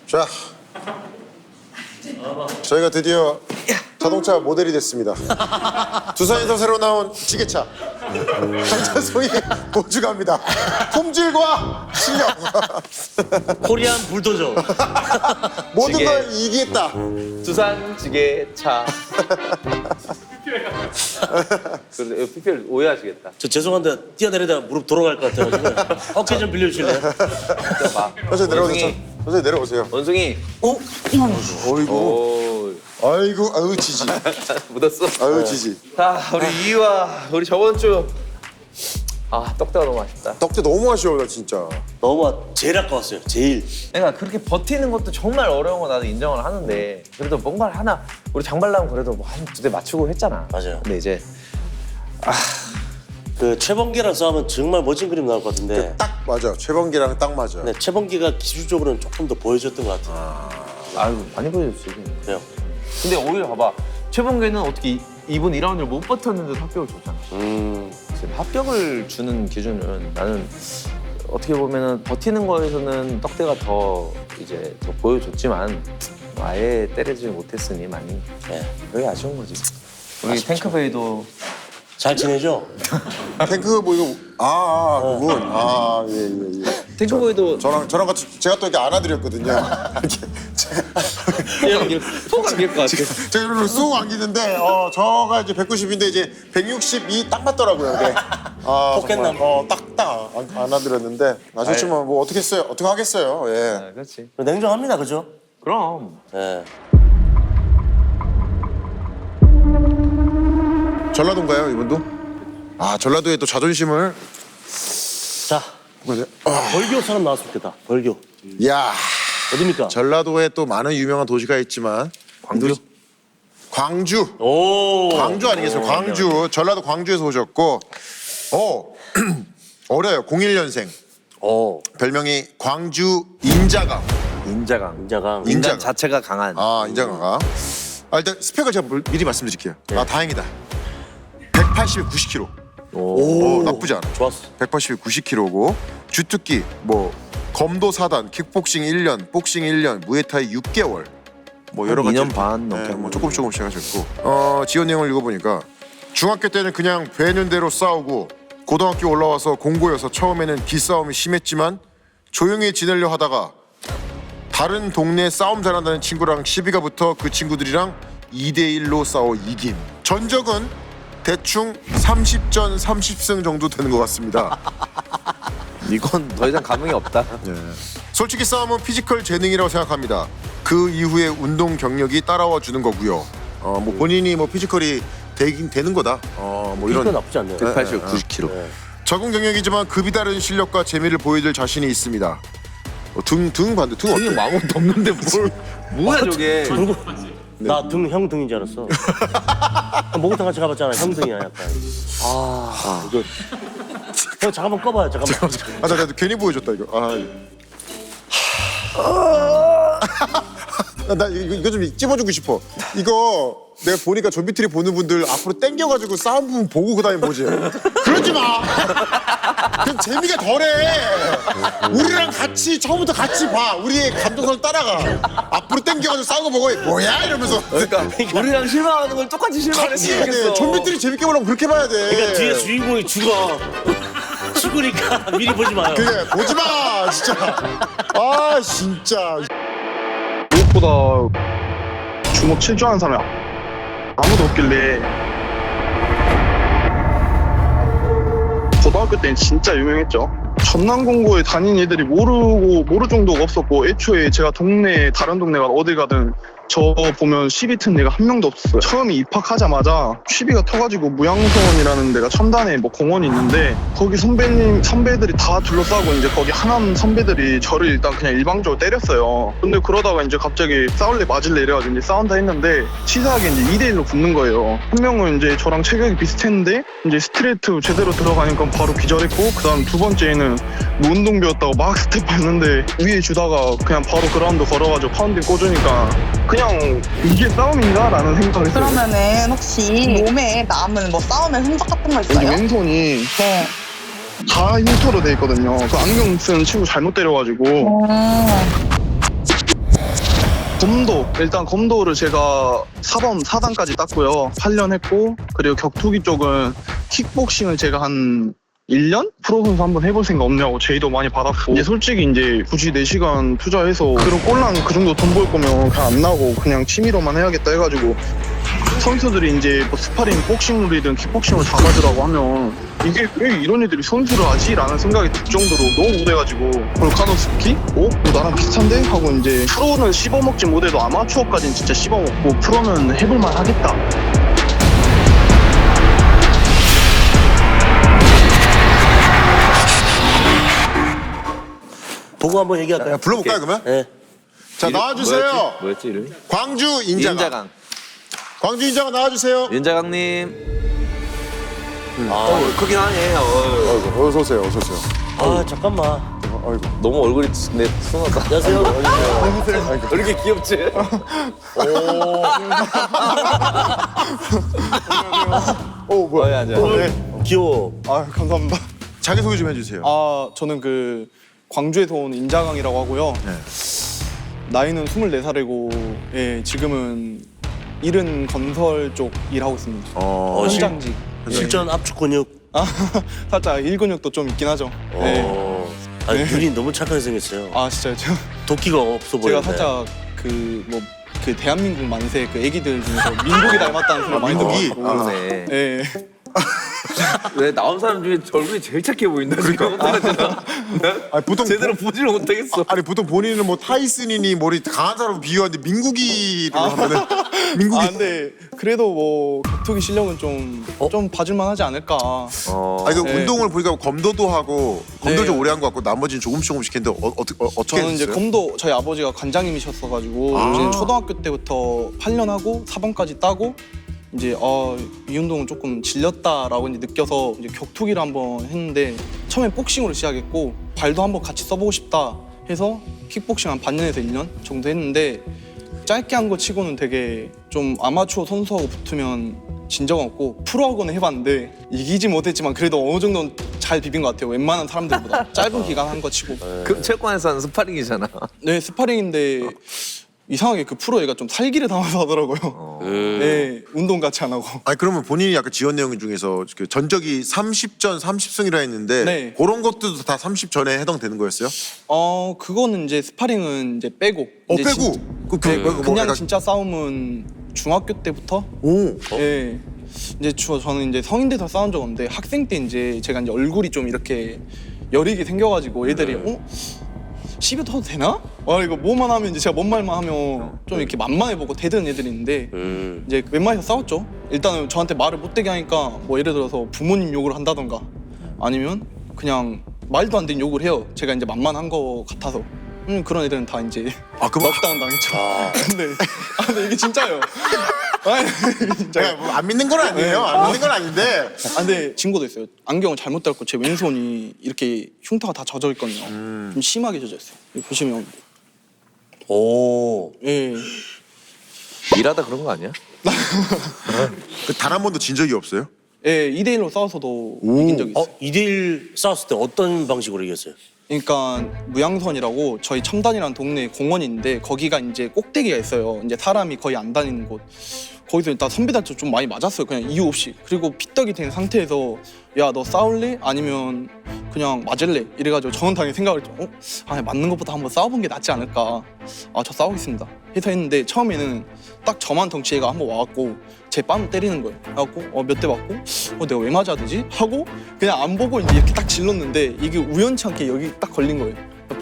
자, 저희가 드디어 자동차 모델이 됐습니다. 두산에서 새로 나온 지게차 강찬송이 보증합니다. 품질과 실력 코리안 불도저. 모든 걸 이기겠다. 두산 지게차. 그래서 PPL 오해하시겠다. 저 죄송한데 뛰어내리다 무릎 돌아갈 것 같아가지고 어깨 좀 빌려주실래요? 봐. 천천히 내려오세요. 천천히 내려오세요. 원숭이. 어이구, 오. 아이고, 아유 지지, 묻었어. 아유 지지. 자, 우리 이유와 우리 저번 주. 떡대가 너무 아쉽다. 떡대 너무 아쉬워요, 진짜. 너무 제일 아까웠어요. 제일. 그러니까 그렇게 버티는 것도 정말 어려운 거 나도 인정을 하는데 그래도 뭔가를 하나 우리 장발라면 그래도 뭐 한 두 대 맞추고 했잖아. 맞아요. 근데 이제 그 최범기랑 싸우면 정말 멋진 그림 나올 것 같은데. 딱 맞아. 최범기랑 딱 맞아. 네, 최범기가 기술적으로는 조금 더 보여줬던 것 같아요. 아유 많이 보여줬지. 그래요. 근데 오히려 봐봐. 최범계는 어떻게 이번 2라운드를 못 버텼는데도 합격을 줬잖아. 지금 합격을 주는 기준은 나는 어떻게 보면은 버티는 거에서는 떡대가 더 이제 더 보여줬지만 아예 때리지 못했으니 많이 그게 아쉬운 거지. 우리 탱크베이도 잘 지내죠? 탱크 뭐 이거 그분 예. 탱크베이도 저랑 같이 제가 또 이렇게 안아드렸거든요. 이렇게 속 안길 것 같아. 제가 이리로 쑥 안기는데 저가 이제 190인데 이제 162 딱 맞더라고요. 네. 포켓남. 딱딱 안아드렸는데 아쉽지만 뭐 어떻게 했어요? 어떻게 하겠어요? 예. 그렇지. 냉정합니다, 그죠? 그럼 네. 전라도인가요, 이분도? 전라도의 또 자존심을. 자, 벌교 사람 나왔으면 좋겠다. 벌교. 야, 어딥니까? 전라도에 또 많은 유명한 도시가 있지만 광주. 오. 광주 아니겠어요? 광주. 전라도 광주에서 오셨고, 어려요. 01년생. 별명이 광주 인자강. 인자강. 인자강. 인자강. 자체가 강한. 인자강. 일단 스펙을 제가 미리 말씀드릴게요. 다행이다. 180에 90kg. 오, 나쁘지 않아. 좋았어. 180에 90kg고 주특기 뭐 검도 4단, 킥복싱 1년, 복싱 1년, 무에타이 6개월. 뭐 여러 가지 2년 반 넘게 뭐 조금씩 하셨고 지원 내용을 읽어보니까 중학교 때는 그냥 배는 대로 싸우고 고등학교 올라와서 공고여서 처음에는 기싸움이 심했지만 조용히 지내려 하다가 다른 동네 싸움 잘한다는 친구랑 시비가 붙어 그 친구들이랑 2대1로 싸워 이김. 전적은 대충 30전 30승 정도 되는 것 같습니다. 이건 더 이상 감흥이 없다. 솔직히 싸움은 피지컬 재능이라고 생각합니다. 그 이후에 운동 경력이 따라와 주는 거고요. 뭐 본인이 뭐 피지컬이 되는 거다. 뭐 이건 이런 나쁘지 않네요. 180, 90kg. 적응 경력이지만 급이 다른 실력과 재미를 보여줄 자신이 있습니다. 등 반대 등 이게 어때? 아무것도 없는데 뭐야 저게. 나 등 형 등인 줄 알았어. 목욕탕 같이 가봤잖아. 형 등이야 약간. 이거. 형 잠깐만 꺼봐요. 잠깐만. 나 괜히 보여줬다 이거. 나 이거 좀 찝어주고 싶어. 이거 내가 보니까 좀비트리 보는 분들 앞으로 당겨가지고 싸움 부분 보고 그다음에 보지. 그러지 마. 그럼 재미가 덜해. 우리랑 같이 처음부터 같이 봐. 우리의 감동선을 따라가. 앞으로 당겨가지고 싸우고 보고 뭐야 이러면서. 그러니까 우리랑 실망하는 걸 똑같이 실망을 같이 해야 돼. 했으면 좀비트리 재밌게 보려면 그렇게 봐야 돼. 그러니까 뒤에 주인공이 죽어. 죽으니까 미리 보지 마요. 그래 보지 마 진짜. 진짜. 무엇보다 주먹 칠 줄 아는 사람이 아무도 없길래 고등학교 때는 진짜 유명했죠. 전남공고에 다닌 애들이 모를 정도가 없었고 애초에 제가 다른 동네가 어딜 가든 저 보면 시비 튼 애가 한 명도 없었어요. 처음에 입학하자마자 시비가 터가지고 무양소원이라는 데가 첨단에 뭐 공원이 있는데 거기 선배들이 다 둘러싸고 이제 거기 하남 선배들이 저를 일단 그냥 일방적으로 때렸어요. 근데 그러다가 이제 갑자기 싸울래 맞을래 이래가지고 이제 싸운다 했는데 치사하게 이제 2대1로 붙는 거예요. 한 명은 이제 저랑 체격이 비슷했는데 이제 스트레이트 제대로 들어가니까 바로 기절했고 그 다음 두 번째는 뭐 운동 배웠다고 막 스텝 밟는데 위에 주다가 그냥 바로 그라운드 걸어가지고 파운딩 꽂으니까 그냥 이게 싸움인가? 라는 생각을 했어요. 그러면은 혹시 몸에 남은 뭐 싸움의 흔적 같은 거 여기 있어요? 왼손이 네. 다 흉터로 돼 있거든요. 그 안경 쓴 친구 잘못 때려가지고. 검도, 일단 검도를 제가 4번 4단까지 땄고요. 8년 했고, 그리고 격투기 쪽은 킥복싱을 제가 한 1년? 프로 선수 한번 해볼 생각 없냐고 제의도 많이 받았고, 이제 솔직히 이제 굳이 4시간 투자해서 그런 꼴랑 그 정도 돈 벌 거면 그냥 안 나고 그냥 취미로만 해야겠다 해가지고, 선수들이 이제 뭐 스파링 복싱룰이든 킥복싱을 다 가지라고 하면 이게 왜 이런 애들이 선수를 하지? 라는 생각이 들 정도로 너무 우대가지고 볼카노스키? 뭐 나랑 비슷한데? 하고 이제 프로는 씹어먹지 못해도 아마추어까지는 진짜 씹어먹고 프로는 해볼만 하겠다. 보고 한번 얘기할까요? 불러볼까요 그러면? 네. 자 나와주세요. 뭐였지 이름이? 광주 인자강. 윤자강. 광주 인자강 나와주세요. 윤자강님. 아, 크긴 하네. 아이고, 어서 오세요. 어서 오세요. 아 잠깐만. 아이고. 너무 얼굴이 내 순하다. 안녕하세요. 안녕하세요. 왜 이렇게 귀엽지? 뭐야? 앉아. 귀여워. 아 감사합니다. 자기 소개 좀 해주세요. 아 저는 그 광주에서 온 인자강이라고 하고요. 네. 나이는 24살이고 예, 지금은 일은 건설 쪽 일하고 있습니다. 현장직. 실전 압축 근육. 아 살짝 일근육도 좀 있긴 하죠. 예. 아니 네. 눈이 너무 착하게 생겼어요. 아 진짜요? 도끼가 없어 제가 보이는데. 살짝 그 대한민국 만세 그 애기들 중에서 민국이 닮았다는 소리 많이 민국이? 들어가지고. 그러네. 예. 왜 나온 사람 중에 얼굴이 제일 착해 보인다. 그러니까. 아니, 보통 제대로 보지를 못하겠어. 아니 보통 본인은 뭐 타이슨이니 뭐리 강한 사람 비유하는데 민국이를 하면은 민국이. 아 근데 그래도 뭐 격투기 실력은 좀 봐줄만 하지 않을까. 아니 그 네. 운동을 보니까 검도도 하고 검도 네. 좀 오래 한 것 같고 나머지는 조금씩 했는데 어떻게 저는 이제 했어요? 검도 저희 아버지가 관장님이셨어가지고 이제 초등학교 때부터 8년 하고 4번까지 따고 이제 이 운동은 조금 질렸다라고 이제 느껴서 이제 격투기를 한번 했는데 처음엔 복싱으로 시작했고 발도 한번 같이 써보고 싶다 해서 킥복싱 한 반년에서 1년 정도 했는데 짧게 한 거 치고는 되게 좀 아마추어 선수하고 붙으면 진 적은 없고 프로하고는 해봤는데 이기지 못했지만 그래도 어느 정도는 잘 비빈 것 같아요. 웬만한 사람들보다 짧은 기간 한 거 치고. 그 체육관에서 하는 스파링이잖아. 네 스파링인데 이상하게 그 프로 애가 좀 살기를 당해서 하더라고요. 네 운동 같이 안 하고. 아니 그러면 본인이 약간 지원 내용 중에서 그 전적이 30전 30승이라 했는데 네. 그런 것들도 다 30전에 해당되는 거였어요? 그거는 이제 스파링은 이제 빼고. 이제 빼고? 네, 뭐 그냥 약간- 진짜 싸움은 중학교 때부터. 오. 예. 이제 저는 이제 성인 돼서 싸운 적 없는데 학생 때 이제 제가 이제 얼굴이 좀 이렇게 여리게 생겨가지고 애들이 시비 터도 되나? 이거 뭐만 하면 이제 제가 뭔 말만 하면 좀 이렇게 만만해보고 대드는 애들이 있는데 이제 웬만해서 싸웠죠. 일단은 저한테 말을 못되게 하니까 뭐 예를 들어서 부모님 욕을 한다던가 아니면 그냥 말도 안 되는 욕을 해요. 제가 이제 만만한 거 같아서. 그런 애들은 다 이제 그럼- 넉다운 당했죠. 근데 이게 진짜예요. 아니 이게 진짜예요. 제가 뭐안 믿는 건 아니에요. 안 믿는 건 아닌데. 근데 친구도 있어요. 안경을 잘못 닦고 제 왼손이 이렇게 흉터가 다 젖어 있거든요. 좀 심하게 젖어 있어요. 여기 보시면 오. 예. 일하다 그런 거 아니야? 단 한 번도 진 적이 없어요? 예, 2대1로 싸워서도 이긴 적이 있어요. 2대1 싸웠을 때 어떤 방식으로 이겼어요? 그러니까 무양선이라고 저희 첨단이라는 동네에 공원이 있는데 거기가 이제 꼭대기가 있어요. 이제 사람이 거의 안 다니는 곳. 거기서 일단 선배들한테 좀 많이 맞았어요. 그냥 이유 없이. 그리고 피떡이 된 상태에서 야 너 싸울래? 아니면 그냥 맞을래? 이래가지고 저는 당연히 생각을 했죠. 맞는 것보다 한번 싸워본 게 낫지 않을까. 저 싸우겠습니다. 해서 했는데 처음에는 딱 저만 덩치애가 한번 와갖고 제 뺨을 때리는 거예요. 그래갖고 몇 대 맞고 내가 왜 맞아야 되지? 하고 그냥 안 보고 이제 이렇게 딱 질렀는데 이게 우연치 않게 여기 딱 걸린 거예요.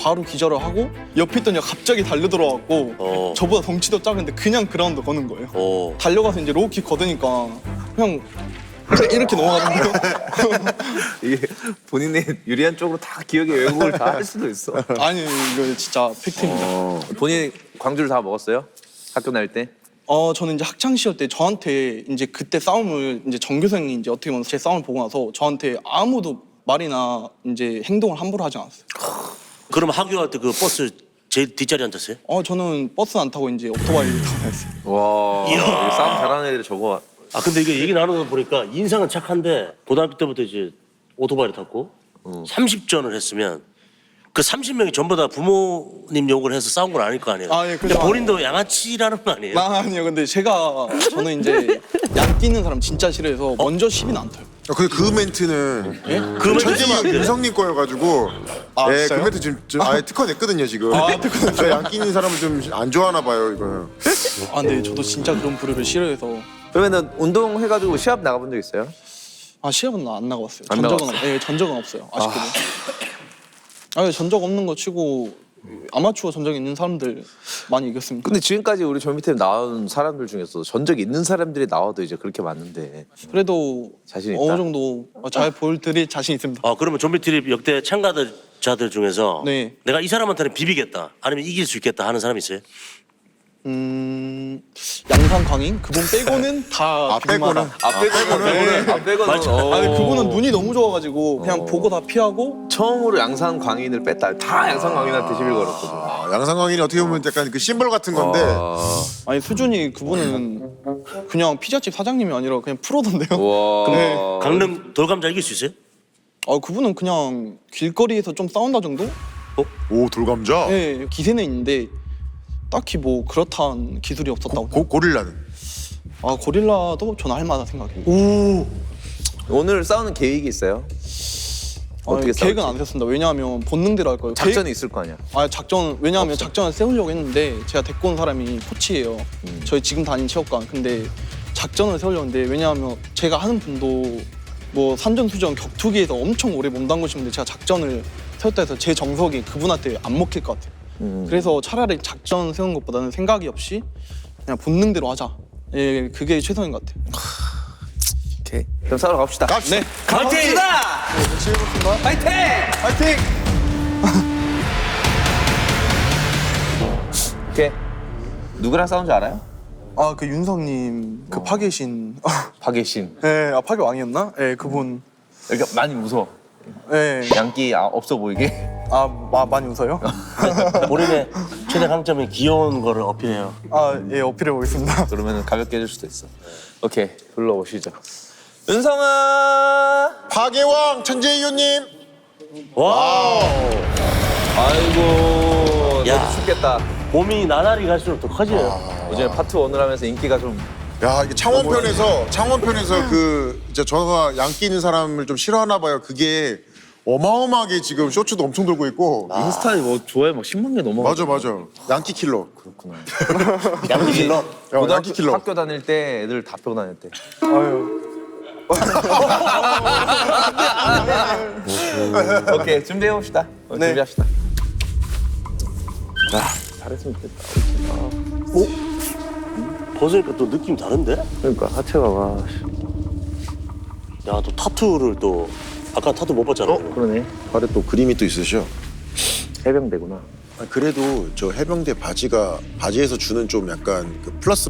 바로 기절을 하고 옆에 있던 애가 갑자기 달려들어왔고 저보다 덩치도 작은데 그냥 그라운드 거는 거예요. 달려가서 이제 로우킥 거드니까 그냥 이렇게 넘어가던데요. 이게 본인의 유리한 쪽으로 다 기억에 왜곡을 다 할 수도 있어. 아니 이거 진짜 팩트입니다. 본인이 광주를 다 먹었어요? 학교 다닐 때? 저는 이제 학창 시절 때 저한테 이제 그때 싸움을 이제 정교생이 이제 어떻게 보면 제 싸움을 보고 나서 저한테 아무도 말이나 이제 행동을 함부로 하지 않았어요. 그럼 학교갈 때 그 버스 제일 뒷자리 앉았어요? 저는 버스 안 타고 이제 오토바이 타고 다녔어요. 와, 이야. 이게 싸움 잘하는 애들이 저거. 근데 이게 얘기 나누다 보니까 인상은 착한데 고등학교 때부터 이제 오토바이를 탔고 30전을 했으면 그 30명이 전부 다 부모님 욕을 해서 싸운 건 아닐 거 아니에요. 아, 예, 근데 그죠. 본인도 양아치라는 거 아니에요? 아니요. 근데 저는 이제 양 끼는 사람 진짜 싫어해서 먼저 시비는 안 터요. 근데 그 멘트는 그 멘트 천재이 쓰면 안 돼요. 윤성님 거여가지고 아, 그 진짜요? 멘트 지금 아예 특허 냈거든요 지금. 저 양끼 있는 사람을 좀 안 좋아하나 봐요 이거는. 아, 근데 저도 진짜 그런 부류를 싫어해서 그러면은 운동해가지고 시합 나가본 적 있어요? 아, 시합은 안 나가봤어요. 안 전적은 없어요. 아쉽게도. 전적 없는 거 치고 아마추어 전적 있는 사람들 많이 이겼습니다. 근데 지금까지 우리 조미팀 나온 사람들 중에서 전적 있는 사람들이 나와도 이제 그렇게 많은데 그래도 자신 있다? 어느 정도 잘 보여드릴 자신 있습니다. 그러면 좀비 트립 역대 참가자들 중에서 네. 내가 이 사람한테는 비비겠다 아니면 이길 수 있겠다 하는 사람 있어요? 양산 광인 그분 빼고는 다 빼고는 빼고는 아니 그분은 눈이 너무 좋아가지고 그냥 보고 다 피하고 처음으로 양산 광인을 뺐다. 다 양산 광인한테 시비를 걸었거든. 양상광인이 어떻게 보면 약간 그 심벌 같은 건데 아니 수준이 그분은 그냥 피자집 사장님이 아니라 그냥 프로던데요. 와. 네. 강릉 돌감자 이길 수 있어요? 그분은 그냥 길거리에서 좀 싸운다 정도? 오 돌감자. 네, 기세는 있는데 딱히 뭐 그렇다는 기술이 없었다고. 고릴라는. 고릴라도 저는 할 만한 생각이에요. 오늘 싸우는 계획이 있어요? 어떻게 계획은 싸울지? 안 세웠습니다. 왜냐하면 본능대로 할 거예요. 작전이 있을 거 아니야. 왜냐하면 작전을 세우려고 했는데 제가 데리고 온 사람이 코치예요. 저희 지금 다니는 체육관. 근데 작전을 세우려고 했는데 왜냐하면 제가 하는 분도 뭐 산전수전 격투기에서 엄청 오래 몸담그신 분데 제가 작전을 세웠다 해서 제 정석이 그분한테 안 먹힐 것 같아요. 그래서 차라리 작전 세우는 것보다는 생각이 없이 그냥 본능대로 하자. 예, 그게 최선인 것 같아요. 오케이. 그럼 싸우러 갑시다. 갑시다. 네. 파이팅! 파이팅! 파이팅! 오케이. 누구랑 싸운 줄 알아요? 그 윤성님 그 파괴신. 박예신. 네, 파괴왕이었나? 네, 그분. 그러니까 많이 웃어. 네. 양기 없어 보이게. 많이 웃어요? 본인의 최대 강점이 귀여운 거를 어필해요. 예, 어필해 보겠습니다. 그러면 가볍게 해줄 수도 있어. 오케이. 불러오시죠. 윤성아! 파괴왕 천재이유님. 와, 아이고. 야. 너도 춥겠다. 몸이 나날이 갈수록 더 커지네요. 요즘에 파트 1을 하면서 인기가 좀 야 이게 창원편에서 그 이제 저가 양끼 있는 사람을 좀 싫어하나 봐요. 그게 어마어마하게 지금 쇼츠도 엄청 돌고 있고. 인스타에 뭐 좋아요 막 10만 개 넘어. 맞아. 양끼 킬러. 양기 킬러. 양끼 킬러. 학교 다닐 때 애들 다 펴고 다녔대. 오케이 준비해 봅시다. 네. 준비합시다. 잘했으면 좋겠다. 벗으니까 또 느낌 다른데? 그러니까 하체가 와. 야, 또 타투를 또 아까 타투 못 봤잖아. 그러네. 발에 또 그림이 또 있으셔. 해병대구나. 그래도 저 해병대 바지에서 주는 좀 약간 그 플러스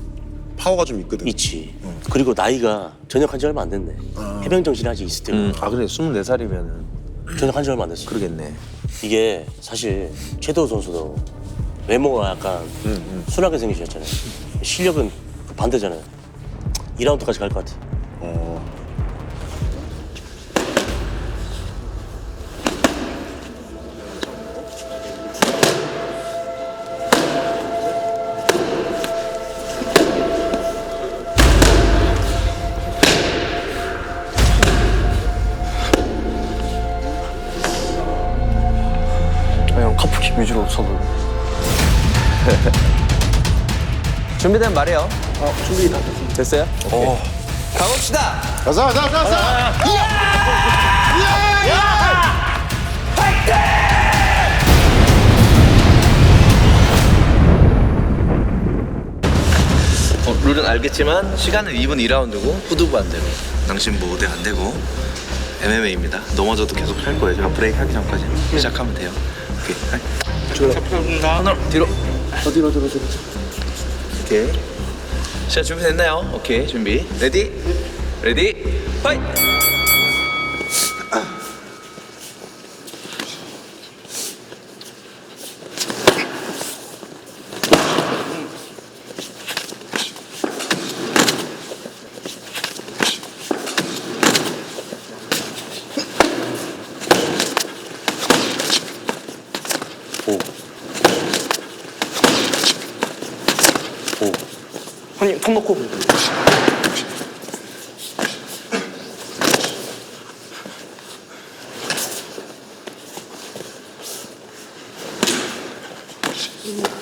파워가 좀 있거든. 있지. 그리고 나이가 전역한 지 얼마 안 됐네. 해병 정신이 아직 있을 때고. 아 그래 24살이면은 전역한 지 얼마 안 됐어. 그러겠네. 이게 사실 최도우 선수도 외모가 약간 순하게 생기셨잖아요. 실력은 반대잖아요. 2라운드까지 갈 것 같아. 형 카프킥 위주로 쳐도. 준비되면 말해요. 준비 다 됐어요? 오케이. 가봅시다. 가자. 룰은 알겠지만 시간은 2분 2라운드고 후두부 안 되고 낭심보 우대 안 되고 MMA입니다. 넘어져도 계속 할 거예요. 제가 브레이크 하기 전까지 시작하면 돼요. 오케이. 하나 뒤로. 뒤로. 오케이. 자 준비됐나요? 오케이 준비. 레디 파이트. 형님 턱 놓고.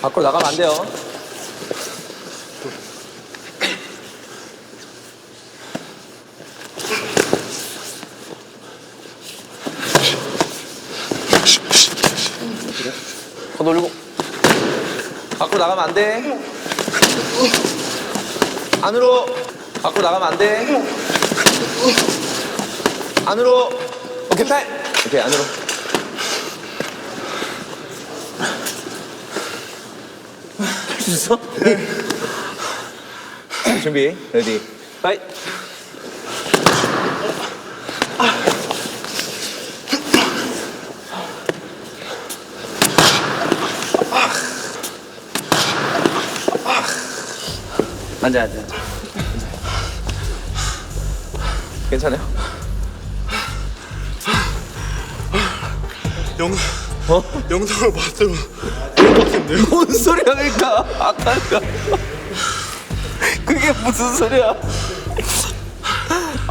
밖으로 나가면 안 돼요. 더 돌리고. 밖으로 나가면 안 돼. 안으로. 밖으로 나가면 안 돼. 안으로. 오케이, 타임. 오케이, 안으로. 할 수 있어? 준비. 레디. 파이. 앉아. 괜찮아요? 영상을 봤으면 너무 빡센데요? 뭔 소리야 그러니까 아까니까 그게 무슨 소리야.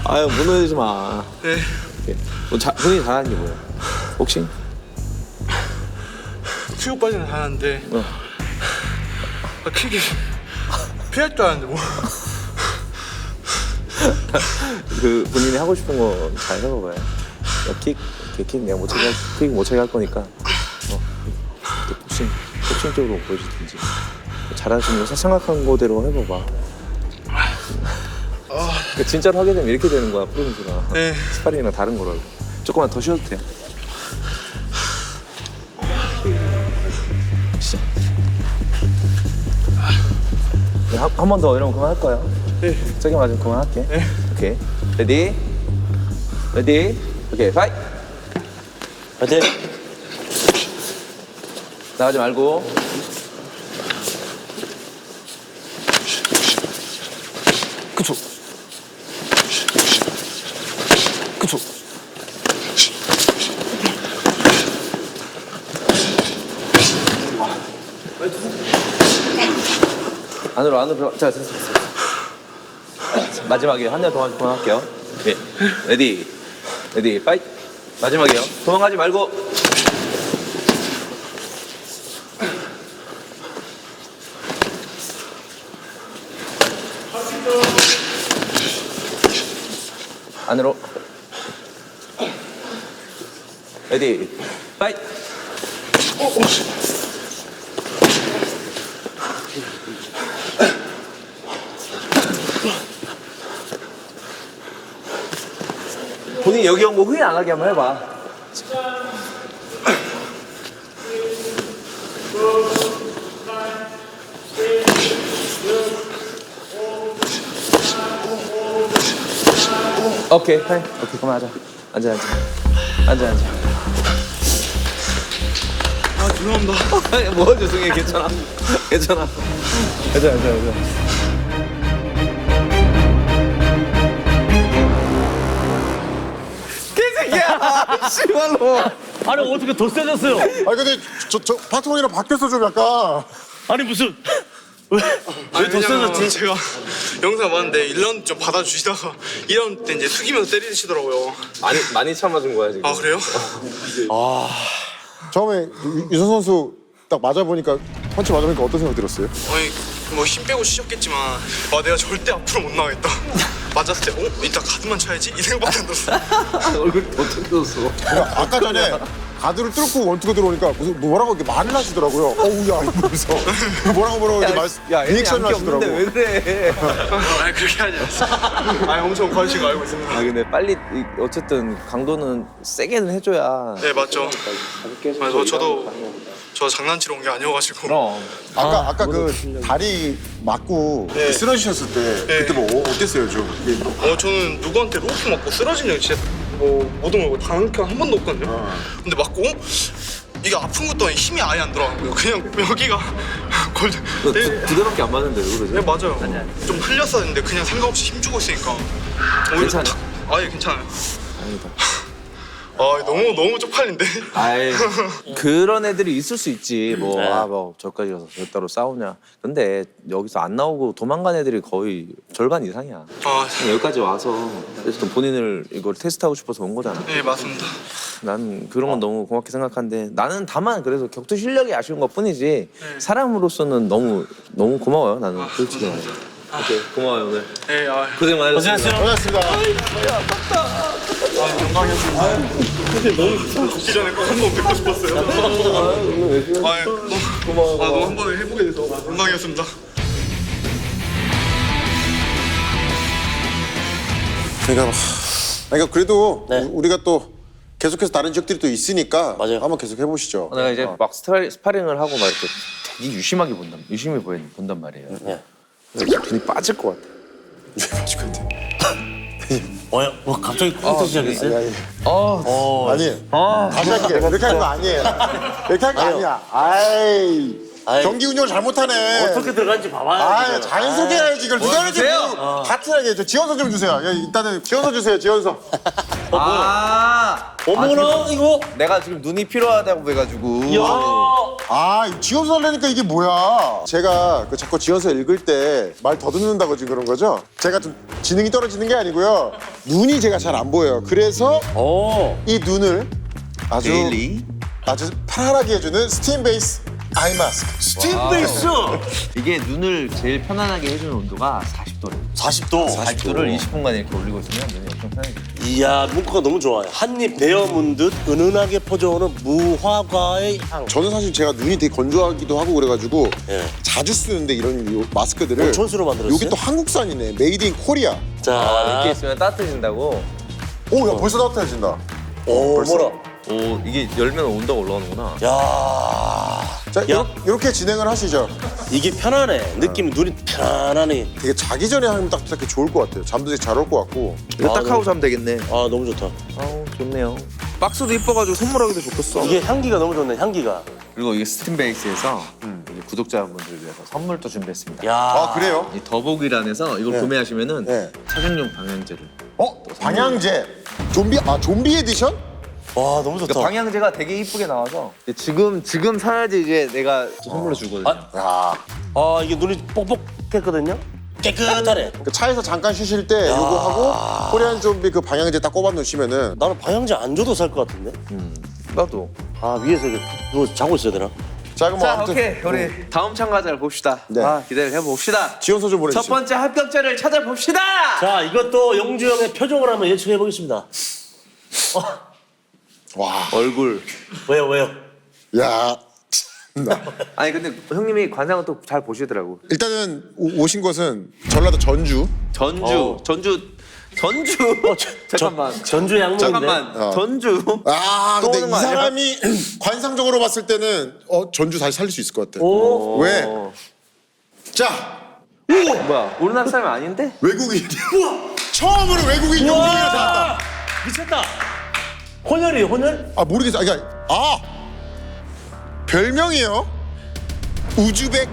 아유 무너지지 마. 네. 본인이 잘하는 게 뭐야? 복싱? 체육까지는 하는데 크게 피할 줄 알았는데 뭐. 그 본인이 하고 싶은 거 잘 해봐봐요. 킥 내가 못 차게 킥 못 차게 할 거니까 또 복싱 쪽으로 보여주든지 잘하시는 거 생각한 거대로 해봐봐. 그러니까 진짜로 하게 되면 이렇게 되는 거야 프로선수가. 네. 스파링이랑 다른 거라고. 조금만 더 쉬어도 돼요. 한 번 더 이러면 그만할 거예요. 네. 세게 맞으면 그만할게. 네. 오케이. 레디. 오케이. 파이. 파이팅. 나가지 말고. 그쵸. 안으로. 자, 됐어. 마지막에 한 대 더 그만할게요. 네. 레디. 파이. 마지막이에요. 도망가지 말고. 안으로. 레디. 파이. 본인이 여기 온 거 후회 안 하게 한번 해봐. 오케이, 그만하자. 앉아. 아 죄송합니다. 뭐 죄송해, 괜찮아. 앉아. 개새끼야, 씨발로. 아니 어떻게 더 세졌어요? 아니 근데 저 파트너이랑 바뀌었어 좀 약간. 아니 무슨 왜더 왜냐면 세졌지? 제가 영상 봤는데 1라운드 좀 받아주시다가 2라운드 때 이제 숙이면서 때리시더라고요. 많이 참아준 거야 지금. 아 그래요? 처음에 유선 선수 딱 맞아보니까 펀치 맞아보니까 어떤 생각 들었어요? 아니 뭐 힘 빼고 쉬셨겠지만 내가 절대 앞으로 못 나가겠다. 맞았을 때 이따 가드만 차야지 이 생각밖에 안 들었어. 얼굴 어떻게 떴어? 그러니까 아까 전에 가드를 뚫고 원투가 들어오니까 무슨 뭐라고 이렇게 말을 하시더라고요. 어우야 이러면서 뭐라고 이렇게 리액션을 하시더라고. 왜 그래? 아니 그렇게 하지 않았어. 아니 엄청 관심 알고 있습니다. 근데 빨리 어쨌든 강도는 세게는 해줘야. 네 맞죠. 그래서 저 장난치러 온 게 아니어가지고. 그럼. 아까 그 다리 맞고 네. 쓰러지셨을 때 네. 그때 뭐 어땠어요 좀? 저는 누구한테 로프 맞고 쓰러진 적이 진짜 모든 걸 당한 한 번도 없거든요. 근데 맞고 이게 아픈 것도 아니고 힘이 아예 안 들어간 거예요. 그냥 여기가 두 대밖에 안 맞는데 왜 그러지? 네 맞아요. 좀 흘렸었는데 그냥 생각 없이 힘 주고 있으니까 오히려 괜찮아? 아예 괜찮아요. 아니다. 너무 쪽팔린데. 아이 그런 애들이 있을 수 있지. 뭐 네. 뭐 저까지 가서 절대로 싸우냐. 근데 여기서 안 나오고 도망간 애들이 거의 절반 이상이야. 여기까지 와서 그래서 본인을 이걸 테스트하고 싶어서 온 거잖아. 네, 맞습니다. 난 그런 건 너무 고맙게 생각하는데 나는 다만 그래서 격투 실력이 아쉬운 것뿐이지 사람으로서는 너무 고마워요. 나는 솔직히 말해. 오케이 고마워요 오늘. 네, 고생 많으셨습니다. 고생하셨어요. 기 전에 꼭 한 번 뵙고 싶었어요. 고마워. 너무 한 번에 해보게 돼서 영광이었습니다. 그러니까 그래도 네. 우리가 또 계속해서 다른 지역들이 또 있으니까 맞아요. 한번 계속 해보시죠. 내가 이제 막 스파링을 하고 막 이렇게 되게 유심히 본단 말이에요. 예. 그래서 눈이 빠질 것 같아. 왜 맞을 것 같아? 뭐 갑자기 꽁트 시작했어요? 아니, 다시 할게. 이렇게 하는 거 아니에요. 이렇게 하는 거 아니야. 아이. 경기 운영을 잘못하네. 어떻게 들어간지 봐봐요. 잘 소개해야지. 이걸 누가 이렇게 주세요. 파트하게. 저 지원서 좀 주세요. 야, 일단은 지원서 주세요. 지원서. 어머나 이거. 내가 지금 눈이 필요하다고 해가지고. 지원서 하려니까 이게 뭐야. 제가 그 자꾸 지원서 읽을 때 말 더듬는다고 지금 그런 거죠? 제가 좀 지능이 떨어지는 게 아니고요. 눈이 제가 잘 안 보여요. 그래서 이 눈을 아주 편안하게 해주는 스팀 베이스 아이 마스크. 스팀 베이스. 이게 눈을 제일 편안하게 해주는 온도가 40도래요. 40도. 40도를 20분간 이렇게 올리고 있으면 눈이 엄청 편해져. 이야 문구가 너무 좋아요. 한입 베어문 듯 은은하게 퍼져오는 무화과의 향. 저는 사실 제가 눈이 되게 건조하기도 하고 그래가지고 예. 자주 쓰는데 이런 요 마스크들을 천수로 만들었어요? 여기 또 한국산이네. 메이드 인 코리아. 자, 이렇게 있으면 따뜻해진다고. 오, 야 벌써 따뜻해진다. 벌써. 뭐라? 오 이게 열면 온도가 올라가는구나. 야, 자, 이렇게 진행을 하시죠. 이게 편하네. 느낌이 눈이 편안하니. 되게 자기 전에 하면 딱 되게 좋을 것 같아요. 잠도 되게 잘 올 것 같고. 이거 딱 하고 자면 되겠네. 아 너무 좋다. 아우 좋네요. 박스도 이뻐가지고 선물하기도 좋겠어. 이게 향기가 너무 좋네. 향기가. 그리고 이게 스팀 베이스에서 우리 구독자분들 위해서 선물도 준비했습니다. 야. 아, 그래요? 이 더보기란에서 이걸 구매하시면은 네. 착용용 방향제를. 방향제. 좀비 에디션? 와 너무 좋다. 그러니까 방향제가 되게 이쁘게 나와서 지금 사야지 이제 내가 선물로 주거든요. 아 이게 눈이 뻑뻑했거든요. 깨끗하네. 그 차에서 잠깐 쉬실 때 이거 하고 코리안 좀비 그 방향제 딱 꼽아 놓으시면은 나는 방향제 안 줘도 살 것 같은데. 나도. 아 위에서 이렇게 누워 자고 있어야 되나? 자, 그럼 뭐 자, 아무튼 오케이. 우리 다음 참가자를 봅시다. 네. 기대를 해봅시다. 지원서 좀 첫 보내주세요. 번째 합격자를 찾아봅시다. 자 이것도 영주 형의 표정을 한번 예측해 보겠습니다. 와, 얼굴. 왜요? 야. 아니 근데 형님이 관상을 또 잘 보시더라고. 일단은 오신 것은 전라도 전주. 전주. 잠깐만. 전주 양모인데. 잠깐만. 전주. 또 근데 오는 이 거 아니야? 사람이 관상적으로 봤을 때는 전주 다시 살릴 수 있을 것 같아. 오. 왜? 자, 뭐야? 우리나라 사람이 아닌데? 외국인. 처음으로 외국인 용기가 나왔다. 미쳤다. 혼혈이에요 혼혈? 모르겠어. 별명이요. 우즈벡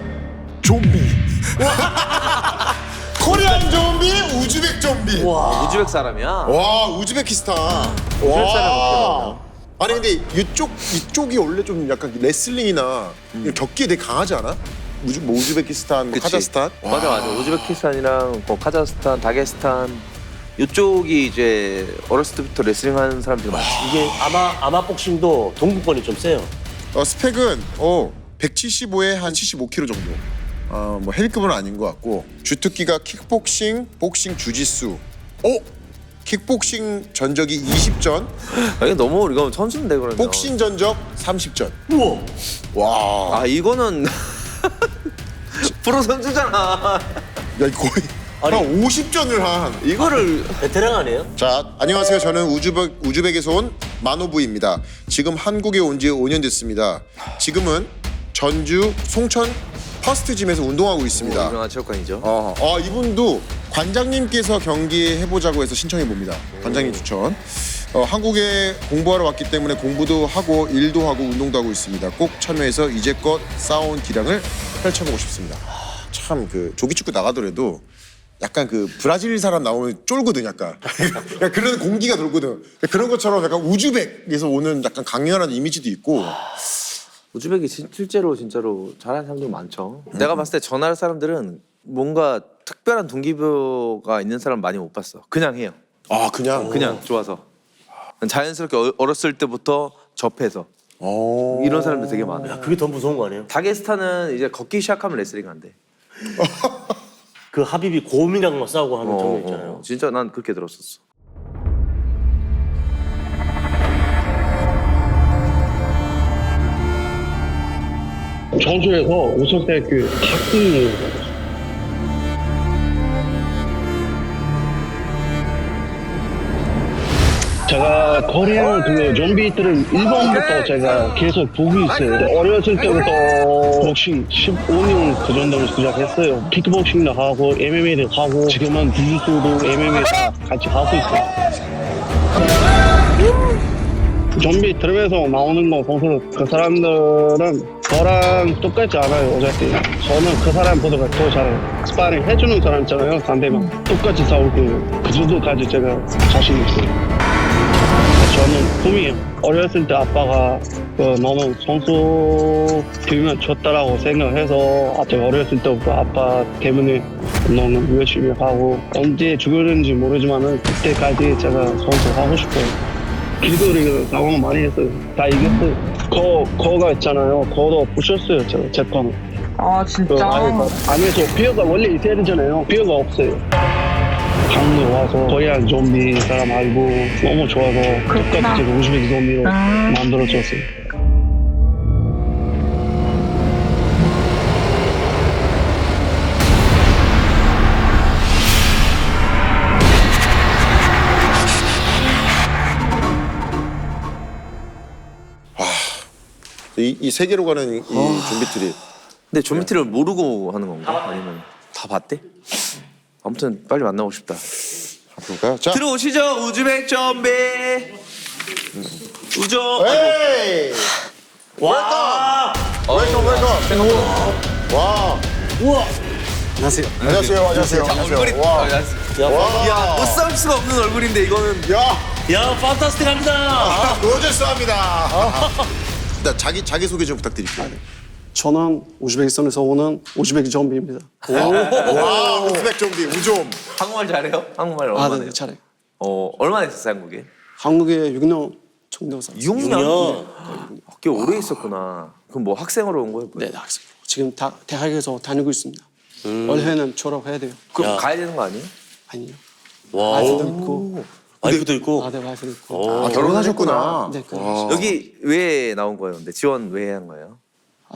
좀비. 코리안 좀비, 우즈벡 좀비. 우즈벡 사람이야. 와, 우즈베키스탄. 사람 아니 근데 이쪽이 원래 좀 약간 레슬링이나 이런 격기에 되게 강하지 않아? 우즈베키스탄, 뭐 그치. 카자흐스탄. 맞아. 우즈베키스탄이랑 뭐 카자흐스탄, 다게스탄 이쪽이 이제 어렸을 때부터 레슬링하는 사람들이 많지. 이게 아마 복싱도 동부권이 좀 세요. 스펙은 175에 한 75kg 정도. 뭐 헬급은 아닌 것 같고 주특기가 킥복싱, 복싱, 주짓수. 킥복싱 전적이 20전, 이게 너무 이거 선수인데 그러면. 복싱 전적 30전. 우와. 와, 이거는 프로 선수잖아. 야 이거 거의 한 50전을 한. 이거를 베테랑 아니에요? 자, 안녕하세요. 저는 우즈벡에서 온 마노부입니다. 지금 한국에 온 지 5년 됐습니다. 지금은 전주 송천 퍼스트짐에서 운동하고 있습니다. 유명한 체육관이죠. 이분도 관장님께서 경기해보자고 해서 신청해봅니다. 관장님 추천. 한국에 공부하러 왔기 때문에 공부도 하고 일도 하고 운동도 하고 있습니다. 꼭 참여해서 이제껏 쌓아온 기량을 펼쳐보고 싶습니다. 참 그 조기축구 나가더라도 약간 그 브라질 사람 나오면 쫄거든 약간. 약간 그런 공기가 돌거든. 그런 것처럼 약간 우즈벡에서 오는 약간 강렬한 이미지도 있고. 우즈벡이 실제로 진짜로 잘하는 사람들 많죠. 내가 봤을 때 저 나라 사람들은 뭔가 특별한 동기부여가 있는 사람 많이 못 봤어. 그냥 해요. 아 그냥. 그냥 좋아서. 자연스럽게 어렸을 때부터 접해서 이런 사람들 되게 많아요. 그게 더 무서운 거 아니에요? 다게스탄은 이제 걷기 시작하면 레슬링 안 돼. 그 하비비 곰이랑 막 싸우고 하는 장면 있잖아요. 진짜 난 그렇게 들었었어. 전주에서 오석대학교 학생이에요. 제가 코리안 그 좀비들은 일본부터 제가 계속 보고 있어요. 어렸을 때부터 복싱 15년 그 정도로 시작했어요. 킥복싱도 하고 MMA도 하고 지금은 주짓수도 MMA 다 같이 하고 있어요. 좀비 들으면서 나오는 거 보고 그 사람들은 저랑 똑같지 않아요. 어차피 저는 그 사람보다 더 잘해요. 스파링 해주는 사람 있잖아요. 상대방 똑같이 싸울 거예요. 그 정도까지 제가 자신 있어요. 저는 꿈이에요. 어렸을 때 아빠가 너는 선수 되면 좋다라고 생각해서 제가 어렸을 때부터 아빠 때문에 너무 열심히 하고 언제 죽었는지 모르지만은 그때까지 제가 선수 하고 싶어요. 길거리를 상황 많이 했어요. 다 이겼어요. 거가 있잖아요. 거도 부셨어요. 제 거는. 아 진짜? 안에서 피어가 원래 있어야 되잖아요. 피어가 없어요. 한국 와서 코리안 좀비 사람 알고 너무 좋아서 똑같이 제가 우즈벡 좀비로 만들어줬어요. 이 세계로 가는 이 좀비들이. 근데 좀비트를 모르고 하는 건가? 아니면 다 봤대? 아무튼 빨리 만나고 싶다. 그럴까요? 자. 들어오시죠 우즈벡 좀비. 우조. 에이. 와! 웰컴. 와. 우와! 안녕하세요. 안녕하세요. 와. 야, 못 싸울 수가 없는 얼굴인데 이거는. 야, 판타스틱합니다! 로제스합니다. 일단 자기 소개 좀 부탁드릴게요. 저는 우즈베키스탄에서 오는 우즈베키 좀비입니다. 와, 우즈벡 좀비 우좀. 한국말 잘해요? 한국말 아, 얼마나 네, 해요? 잘해. 얼마나 했었어요 한국에? 한국에 6년 정도 살았어요. 6년? 꽤 오래 있었구나. 그럼 뭐 학생으로 온 거예요? 뭐예요? 네, 학생. 지금 대학에서 다니고 있습니다. 올해는 졸업해야 돼요. 그럼 야. 가야 되는 거 아니에요? 아니요. 와. 와이프도 있고. 와이프도 있고. 아, 네, 와이프도 있고. 아, 결혼하셨구나. 네, 그래서 여기 왜 나온 거예요? 근데 지원 왜 한 거예요?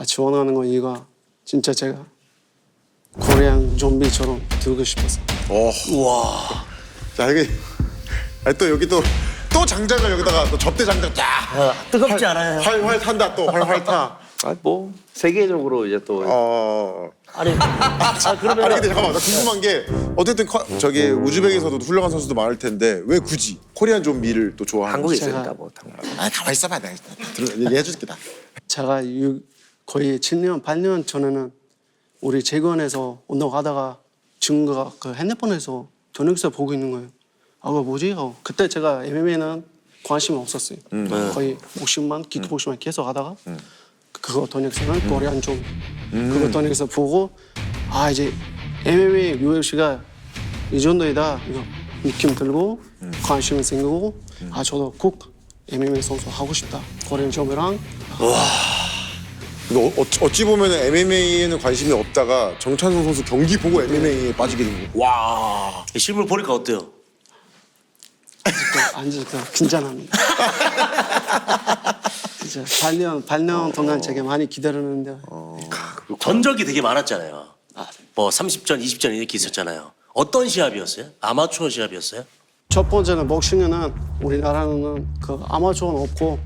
지원하는 건 이유가 진짜 제가 코리안 좀비처럼 되고 싶어서. 우와. 자 여기 또 여기 또 장작을 여기다가 또 접대 장작 쫙. 뜨겁지 않아요? 활활 탄다 또 활활 타. 뭐 세계적으로 이제 또 아니, 그러면. 아니 근데 잠깐만 나 궁금한 게 어쨌든 저기 우즈벡에서도 훌륭한 선수도 많을 텐데 왜 굳이 코리안 좀비를 또 좋아하는 한국에 거지? 있으니까 뭐 당연히. 아 가만 있어봐 내가 얘기해줄게 나. 제가 거의 7년, 8년 전에는 우리 재건에서 운동하다가 친구가 그 핸드폰에서 저녁에서 보고 있는 거예요. 아, 그거 뭐지? 그때 제가 MMA는 관심이 없었어요. 거의 복싱만, 킥복싱만 계속 하다가 그거 저녁에서는 코리안 좀 그거 저녁에서 보고 아, 이제 MMA, UFC가 이 정도이다. 이거 느낌 들고 관심이 생기고 아, 저도 꼭 MMA 선수 하고 싶다. 코리안 좀이랑 근데 어찌 보면 MMA에는 관심이 없다가 정찬성 선수 경기 보고 MMA에 빠지게 된 거. 와. 실물 보니까 어때요? 앉으니까 긴장합니다. 진짜 8년 동안 제가 많이 기다렸는데 전적이 되게 많았잖아요. 뭐 30전, 20전 이렇게 있었잖아요. 어떤 시합이었어요? 아마추어 시합이었어요? 첫 번째는 복싱에는 우리나라는 그 아마추어는 없고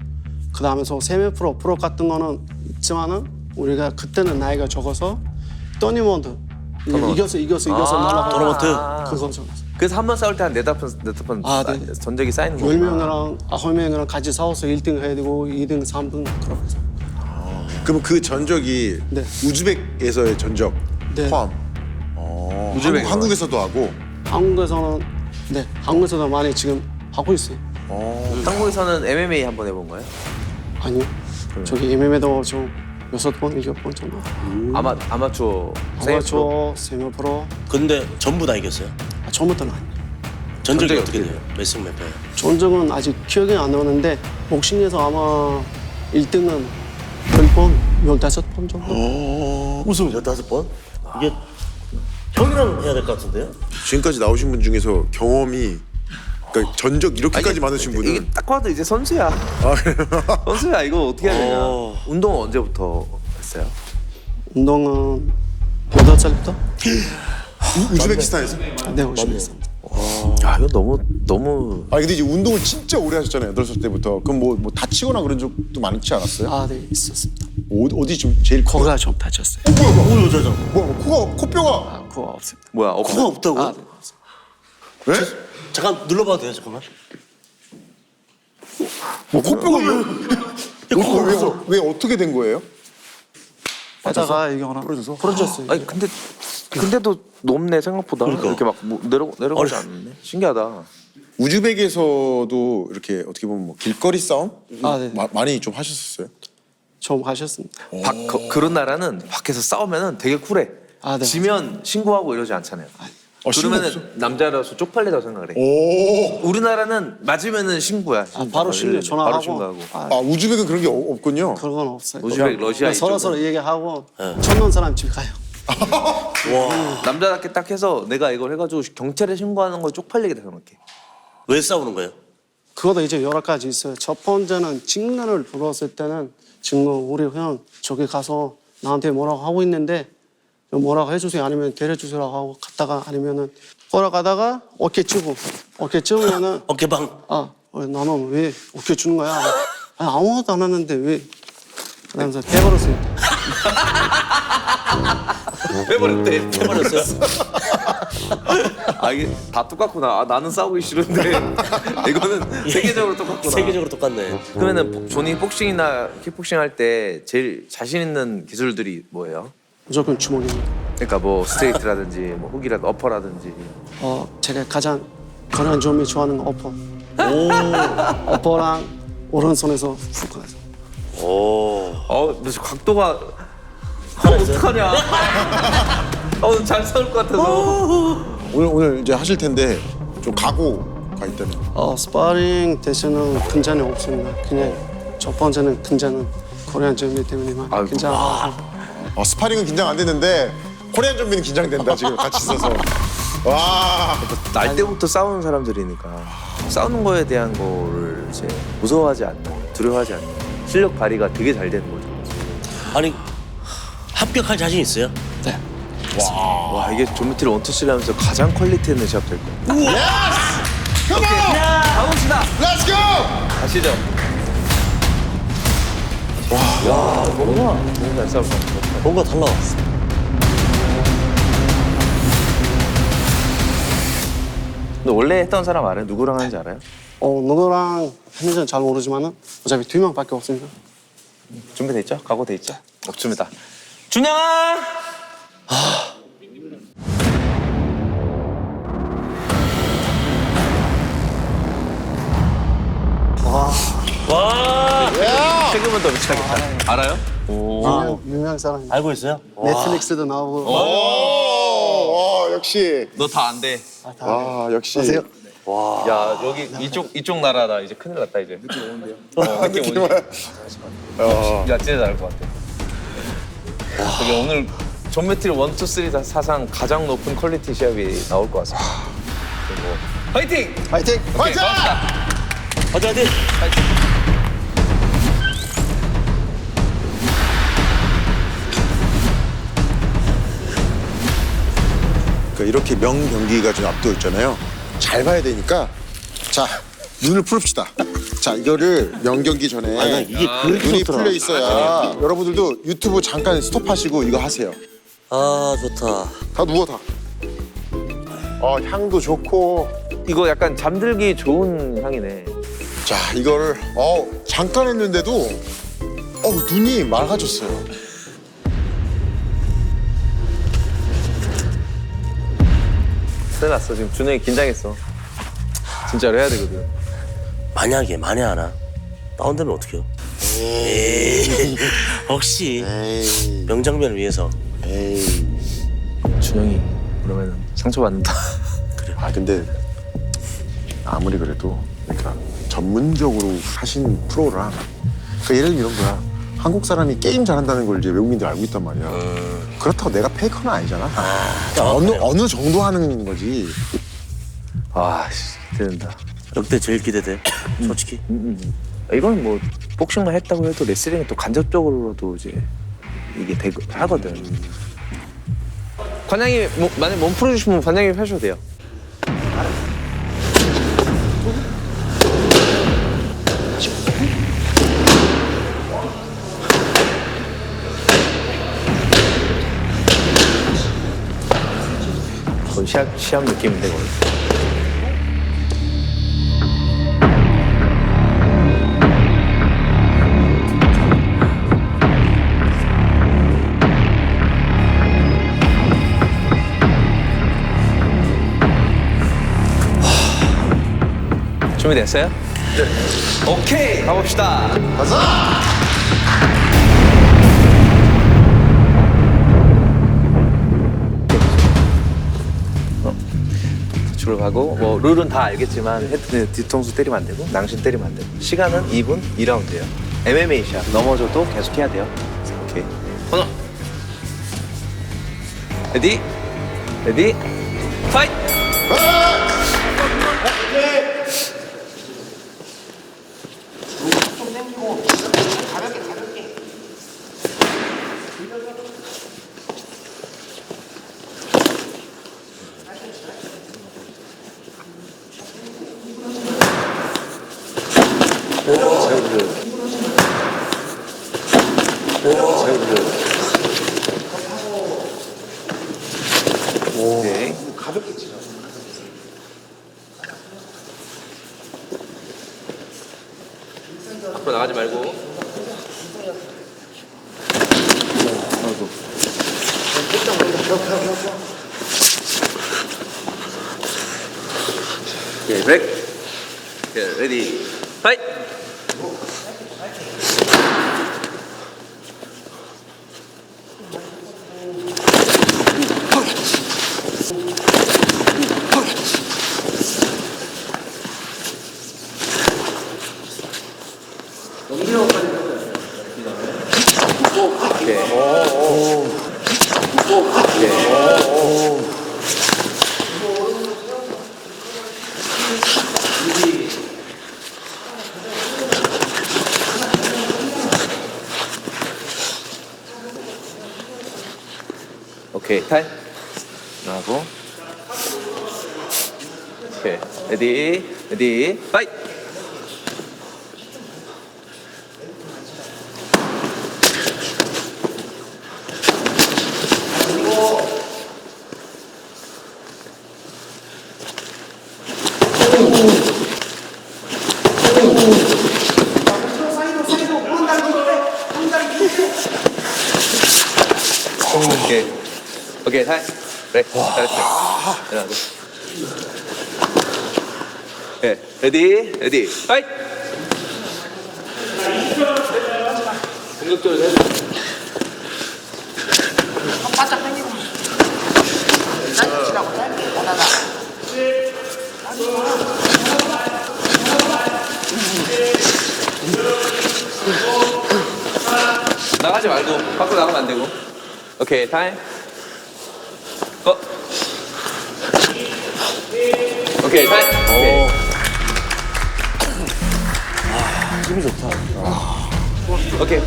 그 다음에서 세미 프로 같은 거는 있지만은 우리가 그때는 나이가 적어서 토너먼트 이겨서 날아가는 토너먼트? 그거죠. 그래서 한 번 싸울 때 한 네다섯 번 아, 네. 전적이 쌓이는 거구나. 10명이랑 9명이랑 같이 싸워서 1등 해야 되고 2등, 3등 그렇게 해서. 그럼 그 전적이 네. 우즈벡에서의 전적 네. 포함. 한국에서도 하고. 한국에서는 네, 한국에서도 많이 지금 하고 있어요. 한국에서는 MMA 한번 해본 거예요? 아니요. 저기 MMA도 좀 6번, 7번 정도. 아마추어 아마추어, 세미 프로. 근데 전부 다 이겼어요? 처음부터는 아니에요. 전적이 어떻게 돼요? 몇 승 몇 패? 전적은 아직 기억이 안 나는데 복싱에서 아마 1등은 10번, 15번 정도. 우승 15번? 이게 형이랑 해야 될 것 같은데요? 지금까지 나오신 분 중에서 경험이 그러니까 전적 이렇게까지 많으신 분은 이게 딱 봐도 이제 선수야. 선수야. 이거 어떻게 해야 되냐. 운동은 언제부터 했어요? 운동은 8살부터? 우즈베키스탄에서. 네, 열심히 했습니다. 야, 이거 너무 아 근데 이제 운동을 진짜 오래 하셨잖아요. 8살 때부터. 그럼 뭐 다치거나 그런 적도 많지 않았어요? 아, 네, 있었습니다. 어디 좀 제일 커? 코가 좀 다쳤어요. 오 여자죠. 뭐야 코가 코뼈가 아, 코가 없습니다. 뭐야? 코가 없다고? 아, 네. 왜? 잠깐 눌러봐도 돼요? 잠깐만. 코뼈가 왜 어떻게 된 거예요? 하다가 이게 하나 부러져서? 부러졌어요. 아니 근데도 높네 생각보다. 이렇게 막 내려가지 않네. 신기하다. 우즈벡에서도 이렇게 어떻게 보면 뭐 길거리 싸움 아, 네. 많이 좀 하셨었어요? 좀 하셨습니다. 그런 나라는 밖에서 싸우면은 되게 쿨해. 아, 네. 지면 신고하고 이러지 않잖아요. 신고 없어? 그러면은 남자라서 쪽팔리다고 생각을 해. 오. 우리나라는 맞으면은 신고야. 아, 바로 신고 전화하고. 바로 신고하고. 아, 아 우즈벡은 그런 게 없군요. 그런 건 없어요. 우즈벡, 러시아 서로 이쪽은. 서로 얘기하고 쳤는 사람 집에 가요. 남자답게 딱 해서 내가 이걸 해가지고 경찰에 신고하는 거 쪽팔리게 생각해. 왜 싸우는 거예요? 그것도 이제 여러 가지 있어요. 첫 번째는 증거를 불렀을 때는 증거 우리 형 저기 가서 나한테 뭐라고 하고 있는데 뭐라고 해주세요 아니면 데려주세요라고 하고 갔다가 아니면은 걸어가다가 어깨 찌우면은 어깨방. 나는 왜 어깨 주는 거야? 아무것도 안 했는데 왜? 그러면서 빼버렸어요. 해버렸대. 해버렸어요? 아 이게 다 똑같구나. 아, 나는 싸우기 싫은데 이거는 세계적으로 똑같구나. 세계적으로 똑같네. 그러면은 존이 복싱이나 킥복싱 할 때 제일 자신 있는 기술들이 뭐예요? 무조건 주먹입니다. 그러니까 뭐 스트레이트라든지 뭐 훅이라든지 어퍼라든지. 제가 가장 그런 점이 좋아하는 거 어퍼. 어퍼랑 오른손에서 훅 가서. 오. 너 각도가 어떡하냐? 잘 싸울 것 같아서. 오늘 이제 하실 텐데 좀 각오가 있다면. 스파링 대신은 근자는 없습니다. 그냥 첫 번째는 근자는 코리안 좀비 때문에만 긴장. 스파링은 긴장 안 되는데 코리안 좀비는 긴장된다 지금 같이 있어서. 와. 날 때부터 싸우는 사람들이니까 싸우는 거에 대한 거를 이제 무서워하지 않는, 두려워하지 않는 실력 발휘가 되게 잘 되는 거죠. 아니 합격할 자신 있어요? 네. 와 이게 조미트리 1, 2, 3 하면서 가장 퀄리티 있는 시합 될 거예요. Come on! 가봅시다. Let's go! 가시죠. 와, 너무 잘 싸울 것 같아. 뭔가 달라. 근데 원래 했던 사람 알아요? 누구랑 하는지 알아요? 누구랑 했는지는 잘 모르지만은 어차피 2명밖에 없으니까. 준비돼 있죠? 각오돼 있죠? 없습니다. 준영아! 와! 세금은 더 미치겠다. 알아요? 유명 사람. 알고 있어요? 넷플릭스도 나오고. 오, 역시. 너 다 안 돼. 와, 역시. 아세요? 야 여기 이쪽 나라다 이제 큰일 났다 이제. 느낌 오는데요? 느낌 오지. 야 진짜 잘할 것 같아. 되게 오늘 존매트리 1, 2, 3 다 사상 가장 높은 퀄리티 시합이 나올 것 같습니다. 그리고 화이팅! 파이팅! 화이팅! 어디 어디? 이렇게 명경기가 좀 앞두고 있잖아요. 잘 봐야 되니까 자 눈을 풀읍시다. 자 이거를 명경기 전에 아니, 이게 그렇게 눈이 좋더라. 풀려 있어야 여러분들도 유튜브 잠깐 스톱하시고 이거 하세요. 아 좋다. 다 누워 다. 향도 좋고. 이거 약간 잠들기 좋은 향이네. 자 이거를 잠깐 했는데도 눈이 맑아졌어요. 났어. 지금 준영이 긴장했어. 진짜로 해야 되거든. 만약에 만에 하나 다운되면 어떡해요? 에이, 혹시 명장면을 위해서. 준영이 그러면 상처받는다. 아 근데 아무리 그래도 그러니까 전문적으로 하신 프로랑 그러니까 예를 들면 이런 거야. 한국 사람이 게임 잘한다는 걸 이제 외국인들 알고 있단 말이야. 그렇다고 내가 페이커는 아니잖아. 그러니까 어느 정도 하는 거지. 아, 씨, 기대된다. 역대 제일 기대돼. 솔직히. 이건 뭐 복싱만 했다고 해도 레슬링은 또 간접적으로도 이제 이게 되고 하거든. 관장님 만약 몸 풀어주시면 관장님 하셔도 돼요. 거의 시합 느낌인데 거의. 준비됐어요? 네. 오케이, 가봅시다. 가자! 들어가고 뭐 룰은 다 알겠지만 헤드 뒤통수 때리면 안 되고 낭심 때리면 안 되고 시간은 2분 2라운드예요. MMA 샷 넘어져도 계속 해야 돼요. 오케이. 하나. 레디. 레디. 파이트. 오케이. 가볍게 치자. 앞으로 나가지 말고. 아이고. 오케이, 브레이크. 오케이, 레디. 파이트. 오케이, 타임. 나가고. 오케이, 레디, 레디, 파이트. 오케이. 오케이, 타임. 그래, 잘했어. 일어나고. 오케이, 레디, 레디, 파이트! 공격적으로 해. 바짝 당기고 치라고 나나 나가지 말고, 밖으로 나가면 안 되고. 오케이, 타임. 오케이, 타임. 오케이. 힘이 좋다. 오케이.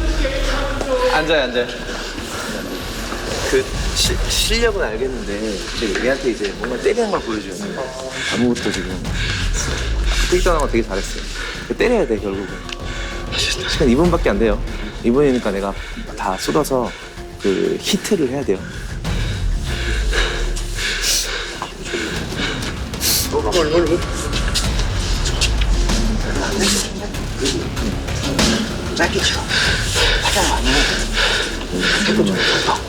앉아요, 앉아요. 그 실력은 알겠는데 이제 얘한테 이제 뭔가 때리는 걸 보여줘야 돼. 아무것도 지금 킥다운 거 되게 잘했어요. 때려야 돼 결국은. 시간 2분밖에 안 돼요. 2분이니까 내가 다 쏟아서 그 히트를 해야 돼요. 짧게 쳐 가장 많이 해 3분 정도 더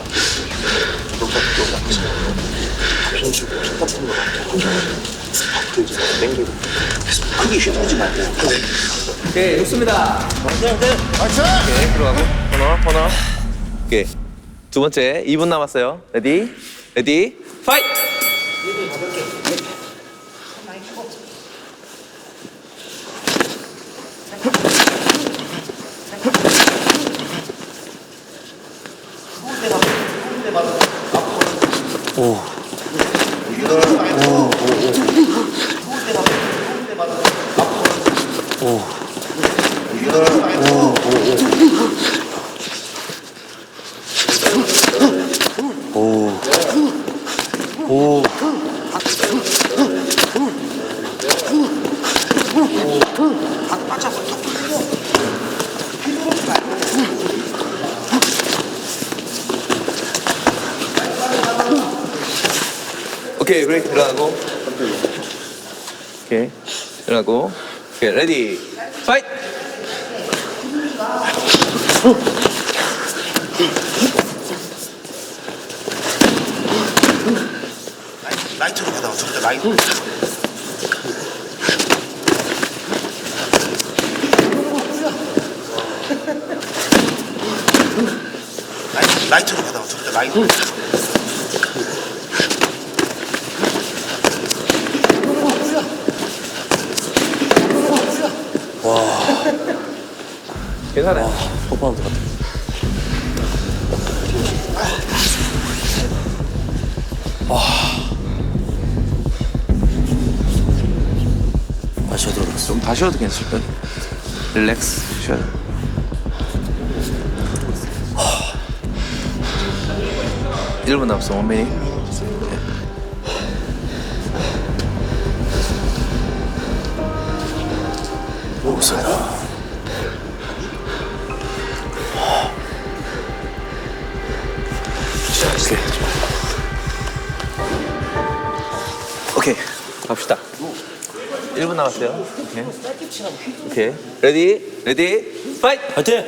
오케이, 좋습니다. 화이팅! 오케이, 들어가고. 코너. 오케이. 두 번째, 2분 남았어요. 레디, 파이트! 오케이, 브레이크 들어가고. 오케이, 들어가고. 오케이, 레디, 파이트! 라이트로 가다가 절대 라이트. 라이트로 가다가 절대 라이트. 괜찮아요. 폭파운드 같아. 다시 들어갔어. 좀 다시 해도 괜찮을 거야. 릴렉스, 쉬어야 돼. 1분 남았어, 1미닛. 오케이, 갑시다. 1분 남았어요. 오케이. 레디, 파이트! 파이팅!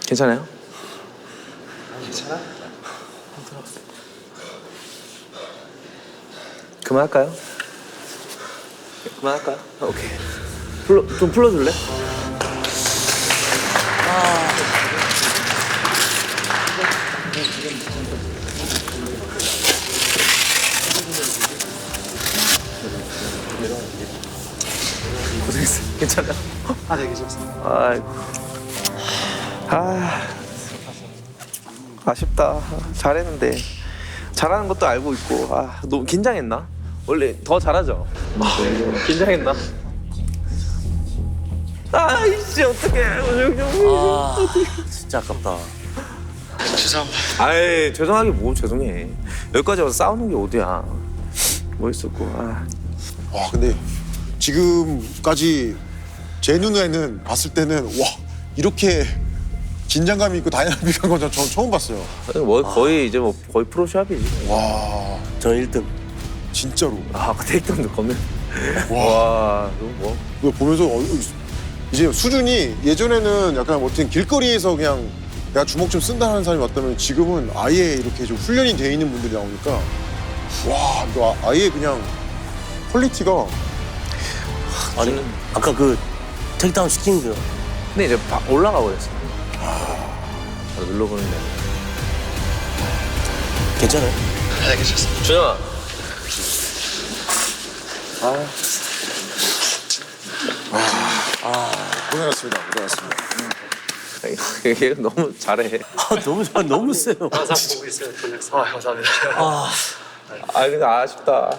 괜찮아요? 괜찮아? 그만할까요? 그만할까요? 오케이. 좀 풀어줄래? 고생했어. 괜찮아? 네, 괜찮습니다. 아이고. 아쉽다. 잘했는데. 잘하는 것도 알고 있고. 너무 긴장했나? 원래 더 잘하죠? 긴장했나? 이씨, 어떡해. 진짜 아깝다. 아이, 죄송하게 뭐 죄송해. 여기까지 와서 싸우는 게 어디야. 뭐 있었고. 와 근데 지금까지 제 눈에는 봤을 때는 와 이렇게 긴장감이 있고 다이나믹한 건 전 처음 봤어요. 뭐 거의 이제 뭐 거의 프로샵이지. 와 저 1등. 진짜로. 아까 테이크다운도 겁내. 와, 이거 뭐. 이거 보면서 이제 수준이 예전에는 약간 어떤 길거리에서 그냥 내가 주먹 좀 쓴다는 사람이 왔다면 지금은 아예 이렇게 좀 훈련이 돼 있는 분들이 나오니까 와 이거 아예 그냥 퀄리티가 아니, 아까 그 테이크다운 시킨 거. 근데 이제 올라가 버렸어. 눌러보는데. 괜찮아요? 네, 괜찮습니다. 준영아. 고생하셨습니다. 고생하셨습니다. 얘 너무 잘해. 너무 세요. 근데 아쉽다.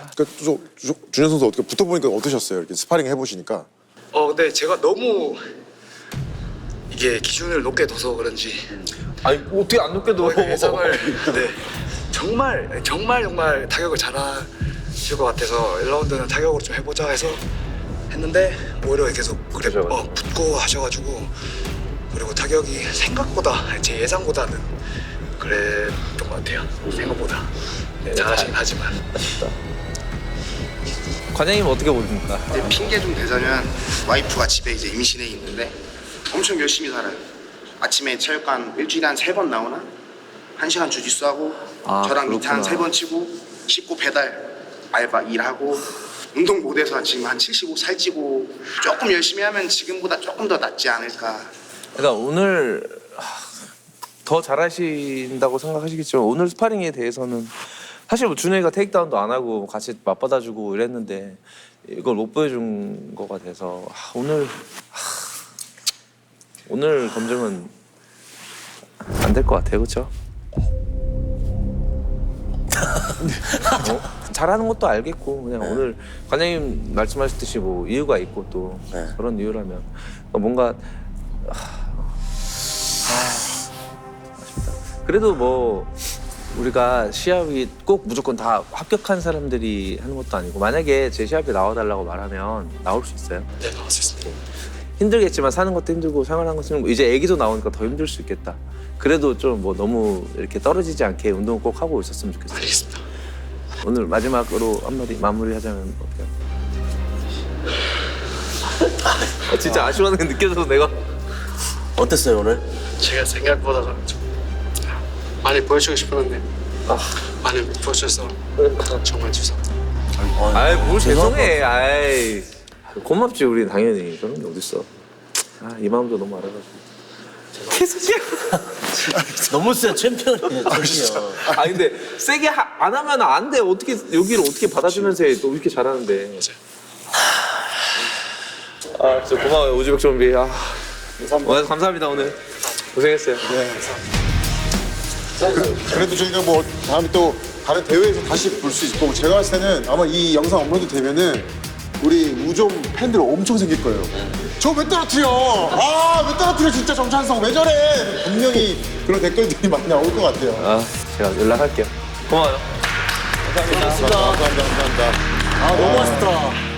준현 선수 어떻게 붙어보니까 어떠셨어요? 이렇게 스파링 해보시니까. 근데 제가 너무 이게 기준을 높게 둬서 그런지 아니, 어떻게 안 높게 둬. 예상을 네, 정말 타격을 잘하실 것 같아서 1라운드는 타격으로 좀 해보자 해서 했는데 오히려 계속 그죠. 붙고 하셔가지고 그리고 타격이 생각보다 제 예상보다는 그랬던 것 같아요. 생각보다 잘하시긴 하지만 관장님 어떻게 보십니까? 이제 핑계 좀 대자면 와이프가 집에 이제 임신해 있는데 엄청 열심히 살아요. 아침에 체육관 일주일에 한 3번 나오나? 1시간 주짓수 하고 저랑 밑에 한 그렇구나. 3번 치고 씻고 배달 알바 일하고 운동 못해서 지금 한 75 살찌고 조금 열심히 하면 지금보다 조금 더 낫지 않을까. 그러니까 오늘 더 잘하신다고 생각하시겠지만 오늘 스파링에 대해서는 사실 뭐 준혁이가 테이크다운도 안 하고 같이 맞받아주고 이랬는데 이걸 못 보여준 거가 돼서 오늘 검증은 안 될 것 같아요, 그렇죠? 잘하는 것도 알겠고 그냥 오늘 관장님 말씀하셨듯이 뭐 이유가 있고 또 네. 그런 이유라면 뭔가 아쉽다. 그래도 뭐 우리가 시합이 꼭 무조건 다 합격한 사람들이 하는 것도 아니고 만약에 제 시합에 나와달라고 말하면 나올 수 있어요. 네, 나올 수 있습니다. 힘들겠지만 사는 것도 힘들고 생활하는 것도 힘들고 이제 애기도 나오니까 더 힘들 수 있겠다. 그래도 좀 뭐 너무 이렇게 떨어지지 않게 운동을 꼭 하고 있었으면 좋겠어요. 알겠습니다. 오늘 마지막으로 한마디 마무리하자면 어때요? 진짜 아쉬워하는 게 느껴져서 내가 어땠어요 오늘? 제가 생각보다 좀 많이 보여주고 싶었는데 많이 못 보여줘서 정말 죄송합니다. 아이 뭘 죄송해. 아이 고맙지 우리 당연히 그런 게 어딨어. 이 마음도 너무 알아가지고. 개소리야. 너무 센 챔피언이에요. 아 근데 세게 안 하면 안 돼. 어떻게 여기를 어떻게 받아주면서 해. 또 이렇게 잘하는데. 진짜 고마워요 우즈벡 좀비. 감사합니다 오늘 고생했어요. 그래도 저희가 뭐 다음에 또 다른 대회에서 다시 볼 수 있을 거고 제가 봤을 때는 아마 이 영상 업로드 되면은 우리 우좀 팬들 엄청 생길 거예요. 저 왜 떨어뜨려? 왜 떨어뜨려 진짜 정찬성 왜 저래? 분명히 그런 댓글들이 많이 나올 것 같아요. 제가 연락할게요. 고마워요. 감사합니다. 너무 멋있다.